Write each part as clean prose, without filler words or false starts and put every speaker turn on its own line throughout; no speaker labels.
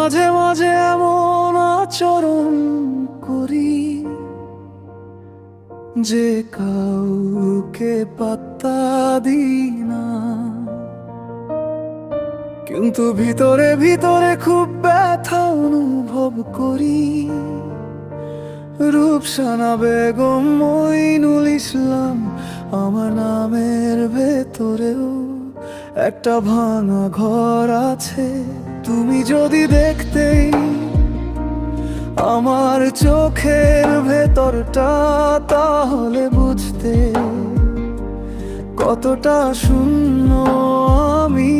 মাঝে মাঝে এমন আচরণ করি যে কাউকে পাত্তা দিই না, কিন্তু ভিতরে ভিতরে খুব ব্যথা অনুভব করি। রূপসানা বেগম মইনুল ইসলাম, আমার নামের ভেতরেও একটা ভাঙা ঘর আছে। তুমি যদি দেখতেই আমার চোখের ভেতরটা, তাহলে বুঝতে কতটা শূন্য আমি।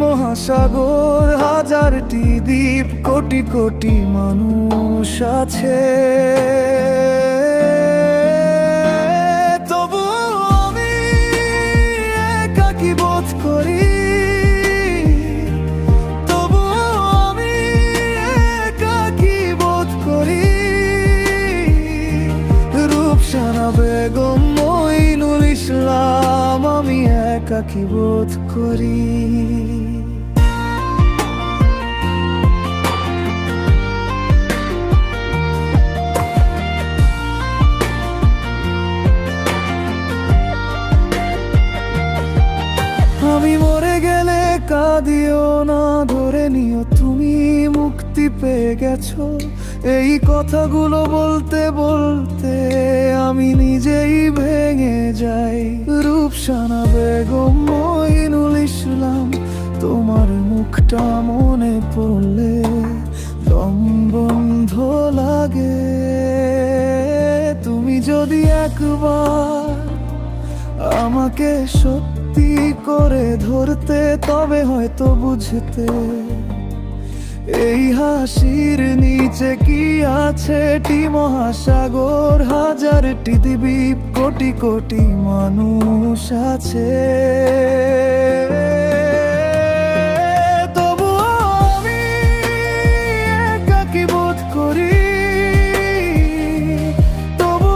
মহাসাগর, হাজারটি দ্বীপ, কোটি কোটি মানুষ আছে, তবু আমি একাকী বোধ করি। তবু আমি একাকী বোধ করি। রূপসানা বেগম মইনুল ইসলাম, আমি একাকী বোধ করি। আমি মরে গেলে কাঁদিও না, ধরে নিও তুমি মুক্তি পেয়ে গেছো। এই কথাগুলো বলতে বলতে আমি নিজেই ভেঙে যাই। রূপসানা বেগম মইনুল ইসলাম, তোমার মুখটা মনে পড়লে দম বন্ধ লাগে। তুমি যদি একবার আমাকে সত্যি করে ধরতে, তবে হয়তো বুঝতে এই হাসির নিচে কি আছে। মহাসাগর, হাজারটি দ্বীপ, কোটি কোটি মানুষ আছে, তবু আমি একাকী বোধ করি। তবু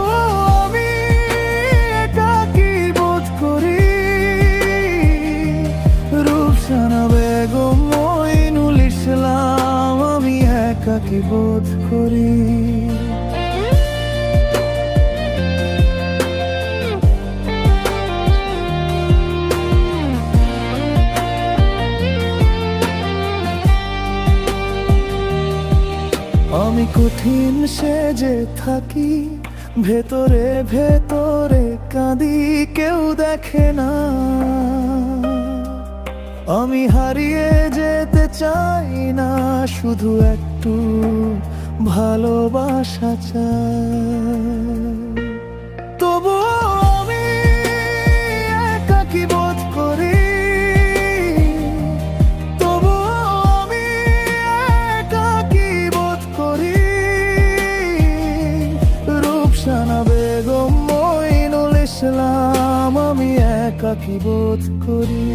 আমি একাকী বোধ করি। রূপসানা বেগম মইনুল ইসলাম, আমি একাকী বোধ করি। আমি কঠিন সেজে থাকি, ভেতরে ভেতরে কাঁদি, কেউ দেখে না। আমি হারিয়ে যেতে চাই না, শুধু একটু ভালোবাসা চাই। তবু আমি একাকী বোধ করি। তবু আমি একাকী বোধ করি। রূপসানা বেগম মইনুল ইসলাম, আমি একাকী বোধ করি।